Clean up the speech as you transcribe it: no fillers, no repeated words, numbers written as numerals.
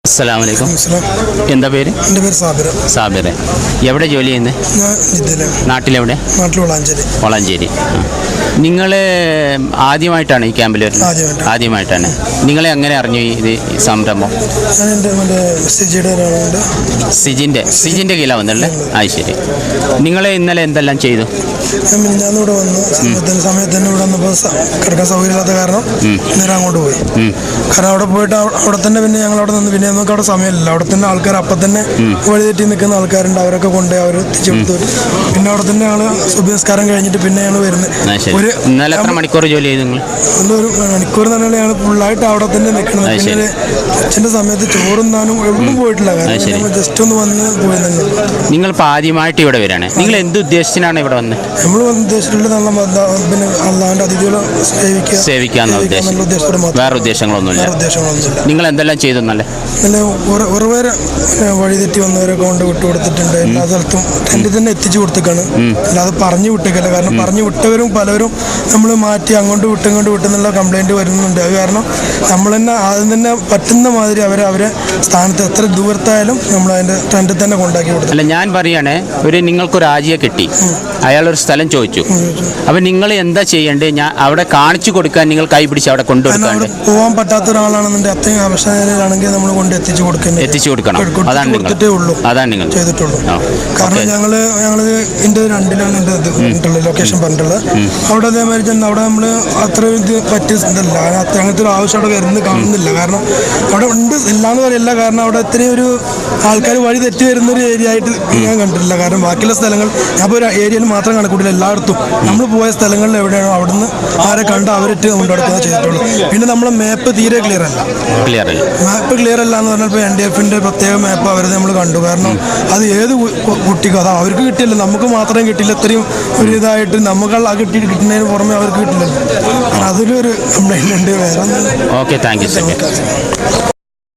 അസ്സലാമു അലൈക്കും. എന്താ പേര്? എൻ്റെ പേര് സാബിർ. സാബിർ. എവിടെ ജോലി ചെയ്യുന്നത്? ഞാൻ ജിദ്ദയിലാണ്. നാട്ടിലെവിടെ? നാട്ടിൽ വളാഞ്ചേരി. വളാഞ്ചേരി. നിങ്ങൾ ആദ്യമായിട്ടാണ് ഈ ക്യാമ്പിൽ വരുന്നത്? ആദ്യമായിട്ടാണ്. നിങ്ങളെ എങ്ങനെ അറിഞ്ഞു ഇത് സംരംഭം? ഞാൻ എൻ്റെ സിജിയുടെ ഒരാളുണ്ട്. സിജിൻ്റെ കീഴിലാണ് വന്നല്ലേ? അത് ശരി. നിങ്ങൾ ഇന്നലെ എന്തെല്ലാം ചെയ്തു? ഞാനിവിടെ വന്നു സമയത്ത് തന്നെ ഇവിടെ വന്നപ്പോൾ കിടക്കാൻ സൗകര്യമില്ലാത്ത കാരണം നേരെ അങ്ങോട്ട് പോയി. കാരണം അവിടെ പോയിട്ട് അവിടെ തന്നെ പിന്നെ ഞങ്ങൾ അവിടെ നിന്ന് പിന്നെ നമുക്ക് അവിടെ സമയമില്ല. അവിടെ തന്നെ ആൾക്കാർ അപ്പം തന്നെ വഴി തെറ്റി നിൽക്കുന്ന ആൾക്കാരുണ്ട്. അവരൊക്കെ കൊണ്ട് അവർ എത്തിച്ചു കൊടുത്തു. പിന്നെ അവിടെ തന്നെ ഞങ്ങൾ സുബഹിസ്കാരം കഴിഞ്ഞിട്ട് പിന്നെ ഞങ്ങൾ വരുന്നത്. ഇന്നലെ എത്ര മണിക്കൂർ ജോലി ചെയ്തു നിങ്ങൾ? ഒരു മണിക്കൂർ എന്ന് പറഞ്ഞാൽ ഞങ്ങൾ ഫുള്ളായിട്ട് അവിടെ തന്നെ നിൽക്കണം. പിന്നെ അച്ഛൻ്റെ സമയത്ത് ചോറുന്നാനും എവിടെയും പോയിട്ടില്ല. കാരണം ഞങ്ങൾ ജസ്റ്റ് ഒന്ന് വന്ന് പോയി തന്നെ. നിങ്ങളിപ്പോൾ ആദ്യമായിട്ട് ഇവിടെ വരികയാണ്. നിങ്ങൾ എന്ത് ഉദ്ദേശത്തിനാണ് ഇവിടെ വന്നത്? നമ്മൾ ഉദ്ദേശിച്ചിട്ടുള്ളത് പിന്നെ അള്ളാഹുവിൻ്റെ അതിഥികളെ സേവിക്കാന്നുള്ള ഉദ്ദേശം, വേറെ ഉദ്ദേശങ്ങളൊന്നുമില്ല. നിങ്ങൾ എന്തെല്ലാം ചെയ്തു? നല്ല ഒരുപാട് വഴി തെറ്റി വന്നവരൊക്കെ കൊണ്ട് വിട്ടുകൊടുത്തിട്ടുണ്ട്. എല്ലാ സ്ഥലത്തും ടെൻറ്റിൽ തന്നെ എത്തിച്ചു കൊടുത്തേക്കാണ്. അല്ലാതെ പറഞ്ഞു വിട്ടേക്കല്ല. കാരണം പറഞ്ഞു വിട്ടവരും പലവരും നമ്മൾ മാറ്റി അങ്ങോട്ട് വിട്ടെന്നുള്ള കംപ്ലൈൻറ്റ് വരുന്നുണ്ട്. അത് കാരണം നമ്മൾ തന്നെ ആദ്യം തന്നെ പറ്റുന്ന മാതിരി അവരെ സ്ഥാനത്ത് എത്ര ദൂരത്തായാലും നമ്മൾ അതിൻ്റെ ടെൻറ്റിൽ തന്നെ കൊണ്ടാക്കി കൊടുത്തു. അല്ല, ഞാൻ പറയുകയാണെ, നിങ്ങൾക്കൊരു രാജിയെ കിട്ടി, അയാളൊരു സ്ഥലം ചോദിച്ചു. അപ്പം നിങ്ങൾ എന്താ ചെയ്യേണ്ടത്? ഞാൻ അവിടെ കാണിച്ചു കൊടുക്കാൻ നിങ്ങൾ കൈ പിടിച്ച് അവിടെ കൊണ്ടുകൊടുക്കാൻ. പോകാൻ പറ്റാത്ത ഒരാളാണെന്നുണ്ടെങ്കിൽ അത്രയും അവസ്ഥയിലാണെങ്കിൽ നമ്മൾ കൊണ്ട് എത്തിച്ചു കൊടുക്കണം. അതാണ് നിങ്ങൾ ചെയ്തിട്ടുള്ളൂ. കാരണം ഞങ്ങള് ഇതിന്റെ രണ്ടിലാണ് എൻ്റെ ഇത് ലൊക്കേഷൻ പറഞ്ഞിട്ടുള്ളത്. അവിടെ അതേമാതിരി തന്നെ അവിടെ നമ്മൾ അത്ര ഇത് പറ്റിയതല്ല. അങ്ങനത്തെ ഒരു ആവശ്യം അവിടെ വരുന്നത് കാണുന്നില്ല. കാരണം അവിടെ ഉണ്ട് ഇല്ലാന്ന് പറയില്ല. കാരണം അവിടെ ഇത്രയും ഒരു ആൾക്കാർ വഴി തെറ്റി വരുന്ന ഒരു ഏരിയ ആയിട്ട് ഞാൻ കണ്ടിട്ടില്ല. കാരണം ബാക്കിയുള്ള സ്ഥലങ്ങൾ ഞാൻ ഇപ്പോൾ ഒരു ഏരിയയിൽ മാത്രം കണക്കൂട്ടില്ല. എല്ലായിടത്തും നമ്മൾ പോയ സ്ഥലങ്ങളിൽ എവിടെയാണോ അവിടുന്ന് ആരെ കണ്ട് അവരിട്ട് കൊണ്ടുനടക്കുന്നത് ചെയ്തിട്ടുള്ളൂ. പിന്നെ നമ്മളെ മാപ്പ് തീരെ ക്ലിയർ അല്ല എന്ന് പറഞ്ഞാൽ ഇപ്പോൾ NDF-ൻ്റെ പ്രത്യേക മാപ്പ് അവർ നമ്മൾ കണ്ടു. കാരണം അത് ഏത് കുട്ടിക്കും അതാ അവർക്ക് കിട്ടിയില്ല, നമുക്ക് മാത്രമേ കിട്ടിയില്ല. ഇത്രയും ഒരു ഇതായിട്ട് നമുക്ക് കിട്ടുന്നതിന് പുറമെ അവർക്ക് കിട്ടില്ല. അതിലൊരു കംപ്ലൈൻറ്റ് ഉണ്ട്. വേറെ ഓക്കെ, താങ്ക് യു.